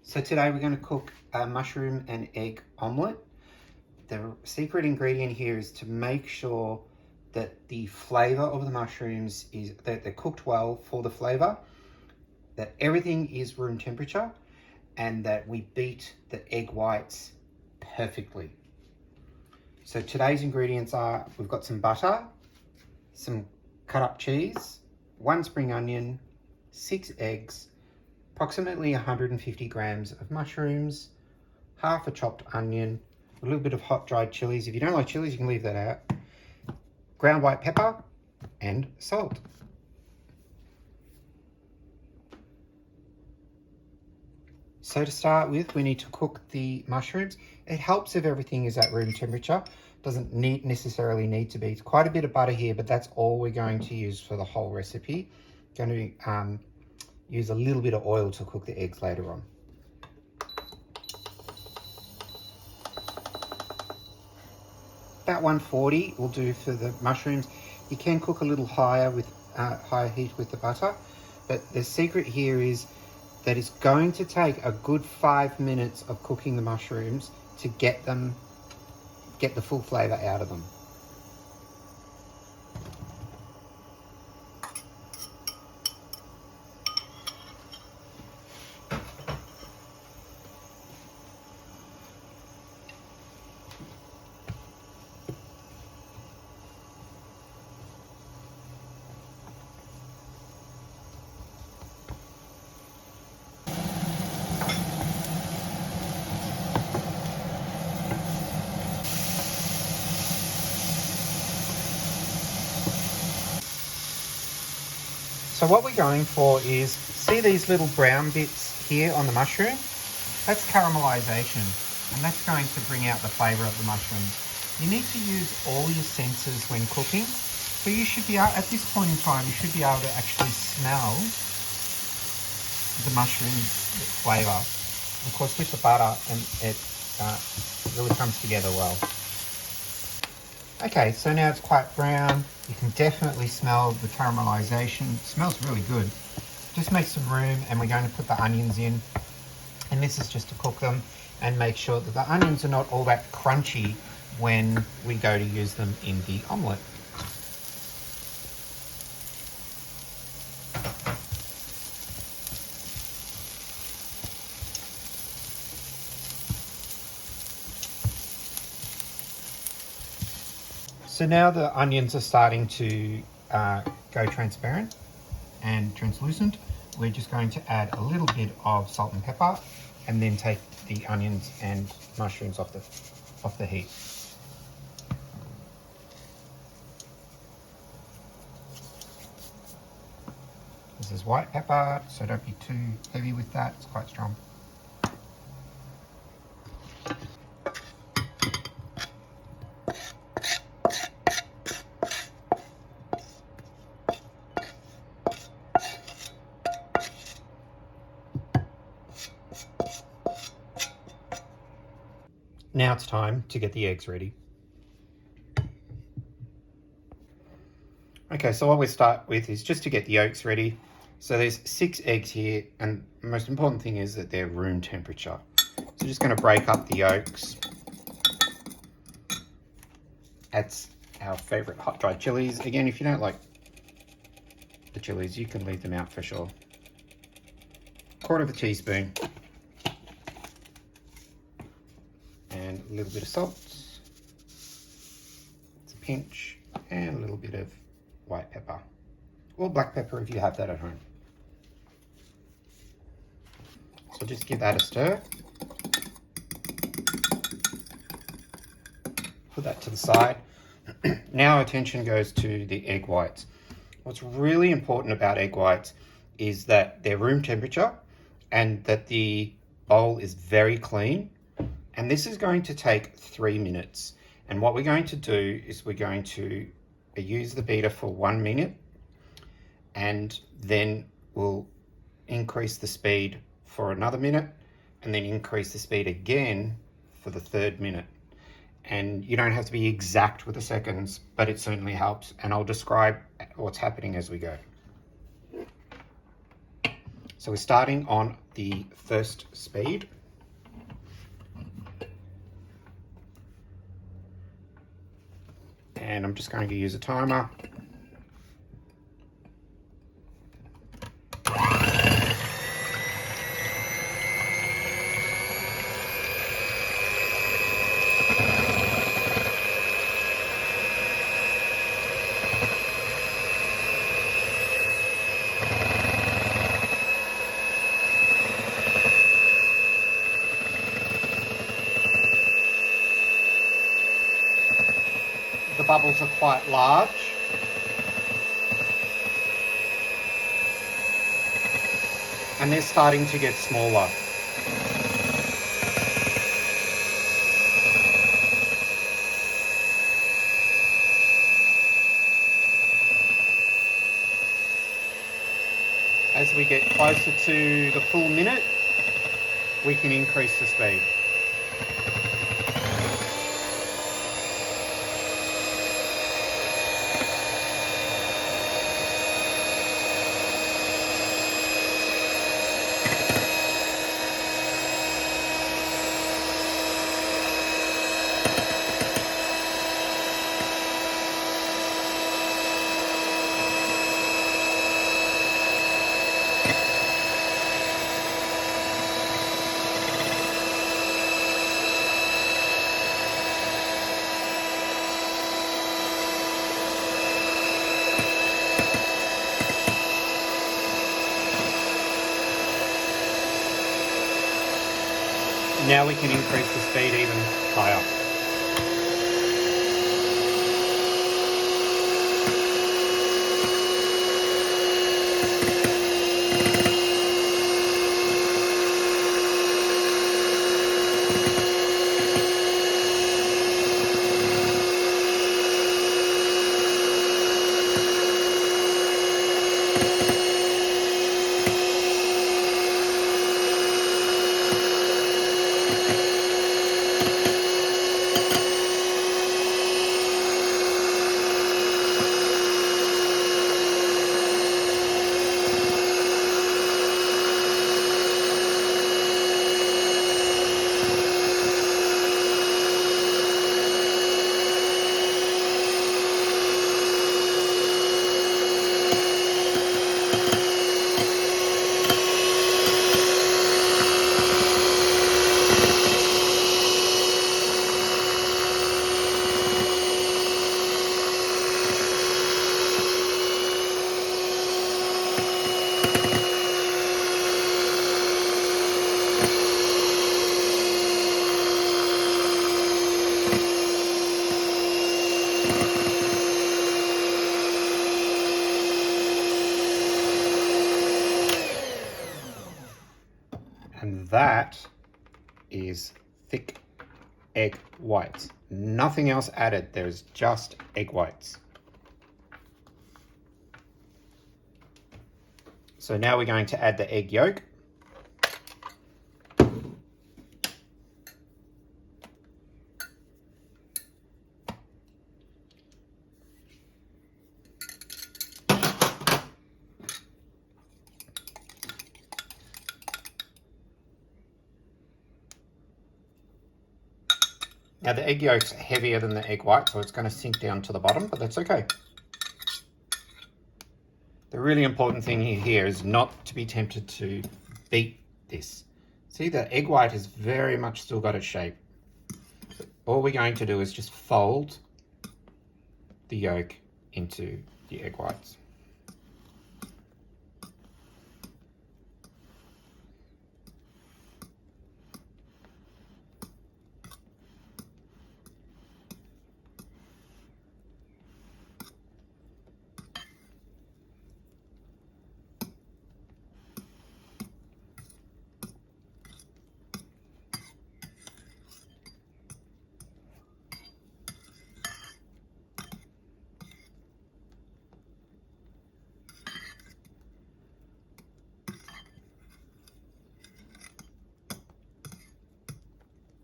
So today we're going to cook a mushroom and egg omelette. The secret ingredient here is to make sure that the flavor of the mushrooms is that they're cooked well for the flavor, that everything is room temperature, and that we beat the egg whites perfectly. So today's ingredients are, we've got some butter, some cut up cheese, 1 spring onion, 6 eggs, approximately 150 grams of mushrooms, half a chopped onion, a little bit of hot dried chilies. If you don't like chilies, you can leave that out. Ground white pepper and salt. So to start with, we need to cook the mushrooms. It helps if everything is at room temperature. Doesn't necessarily need to be. It's quite a bit of butter here, but that's all we're going to use for the whole recipe. Going to use a little bit of oil to cook the eggs later on. About 140 will do for the mushrooms. You can cook a little higher with higher heat with the butter, but the secret here is that it's going to take a good 5 minutes of cooking the mushrooms to get the full flavor out of them. So what we're going for is, see these little brown bits here on the mushroom? That's caramelization, and that's going to bring out the flavor of the mushrooms. You need to use all your senses when cooking. So you should be, at this point in time, you should be able to actually smell the mushroom flavor. Of course, with the butter, and it really comes together well. Okay, so now it's quite brown. You can definitely smell the caramelization. It smells really good. Just make some room, and we're going to put the onions in. And this is just to cook them and make sure that the onions are not all that crunchy when we go to use them in the omelette. So now the onions are starting to go transparent and translucent. We're just going to add a little bit of salt and pepper, and then take the onions and mushrooms off the heat. This is white pepper, so don't be too heavy with that. It's quite strong. Now it's time to get the eggs ready. Okay, so what we start with is just to get the yolks ready. So there's 6 eggs here, and the most important thing is that they're room temperature. So just going to break up the yolks. That's our favorite hot dried chilies. Again, if you don't like the chilies, you can leave them out for sure. 1/4 teaspoon. And a little bit of salt. It's a pinch, and a little bit of white pepper, or black pepper if you have that at home. So just give that a stir. Put that to the side. Now attention goes to the egg whites. What's really important about egg whites is that they're room temperature and that the bowl is very clean. And this is going to take 3 minutes. And what we're going to do is we're going to use the beater for 1 minute, and then we'll increase the speed for another minute, and then increase the speed again for the 3rd minute. And you don't have to be exact with the seconds, but it certainly helps. And I'll describe what's happening as we go. So So we're starting on the first speed. And I'm just going to use a timer. The bubbles are quite large. And they're starting to get smaller. As we get closer to the full minute, we can increase the speed. Now we can increase the speed even higher. And that is thick egg whites. Nothing else added, there's just egg whites. So now we're going to add the egg yolk. Now the egg yolk's heavier than the egg white, so it's going to sink down to the bottom, but that's okay. The really important thing here is not to be tempted to beat this. See, the egg white has very much still got its shape. All we're going to do is just fold the yolk into the egg whites.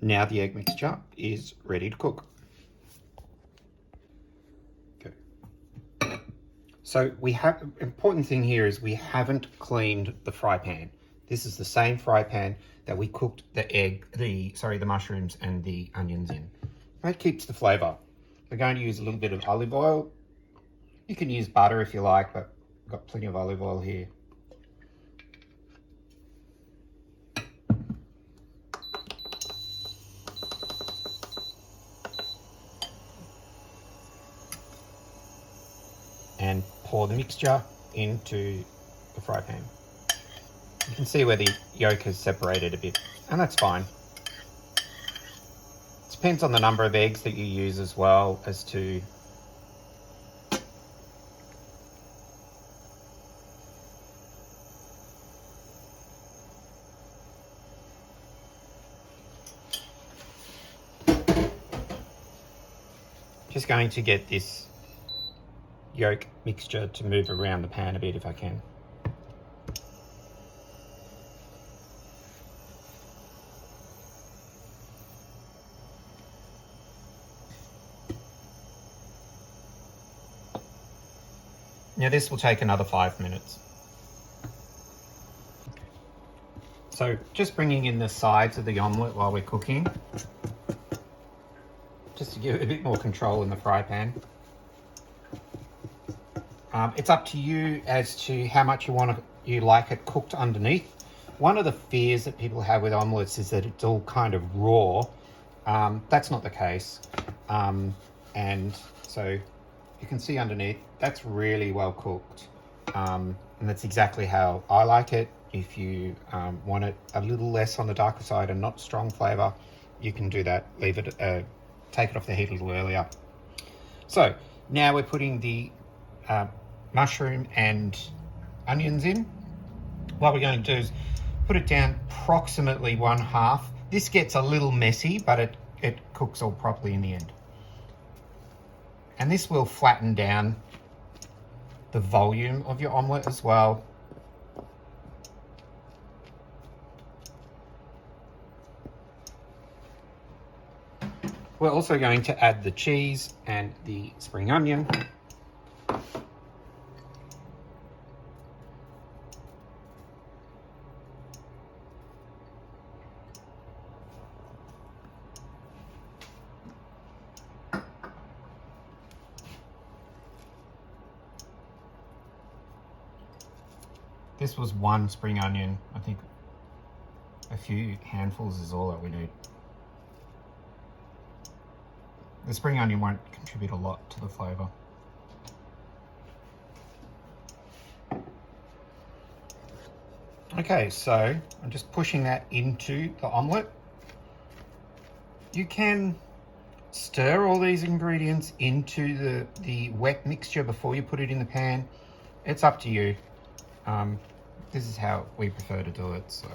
Now the egg mixture is ready to cook. Okay. So important thing here is we haven't cleaned the fry pan. This is the same fry pan that we cooked the mushrooms and the onions in. That keeps the flavour. We're going to use a little bit of olive oil. You can use butter if you like, but I've got plenty of olive oil here. And pour the mixture into the fry pan. You can see where the yolk has separated a bit, and that's fine. It depends on the number of eggs that you use as well as to just going to get this yolk mixture to move around the pan a bit if I can. Now this will take another 5 minutes. So just bringing in the sides of the omelette while we're cooking, just to give it a bit more control in the fry pan. It's up to you as to how much you like it cooked underneath. One of the fears that people have with omelettes is that it's all kind of raw. That's not the case. And so you can see underneath, that's really well cooked. And that's exactly how I like it. If you want it a little less on the darker side and not strong flavour, you can do that. Leave it, take it off the heat a little earlier. So now we're putting the mushroom and onions in. What we're going to do is put it down approximately 1/2. This gets a little messy, but it cooks all properly in the end. And this will flatten down the volume of your omelette as well. We're also going to add the cheese and the spring onion. This was 1 spring onion. I think a few handfuls is all that we need. The spring onion won't contribute a lot to the flavour. Okay, so I'm just pushing that into the omelette. You can stir all these ingredients into the wet mixture before you put it in the pan. It's up to you. This is how we prefer to do it, so.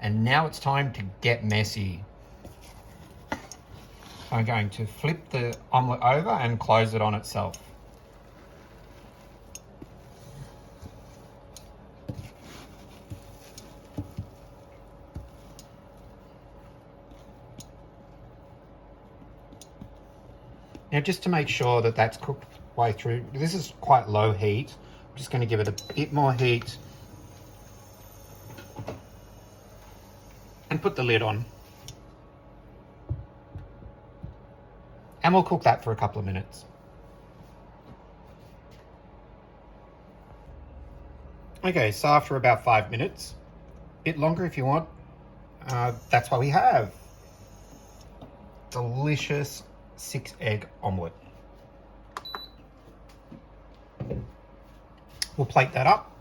And now it's time to get messy. I'm going to flip the omelette over and close it on itself. Now, just to make sure that that's cooked way through, this is quite low heat. I'm just going to give it a bit more heat and put the lid on. And we'll cook that for a couple of minutes. Okay, so after about 5 minutes, a bit longer if you want, that's what we have. Delicious 6-egg omelette. We'll plate that up.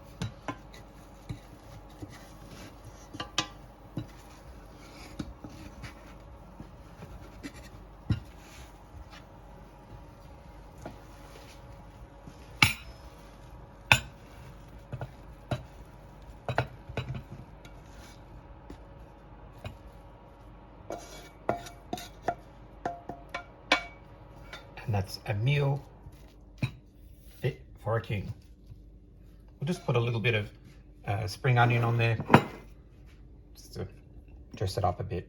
And that's a meal fit for a king. We'll just put a little bit of spring onion on there, just to dress it up a bit.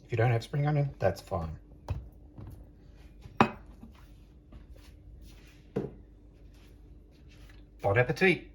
If you don't have spring onion, that's fine. Bon appetit.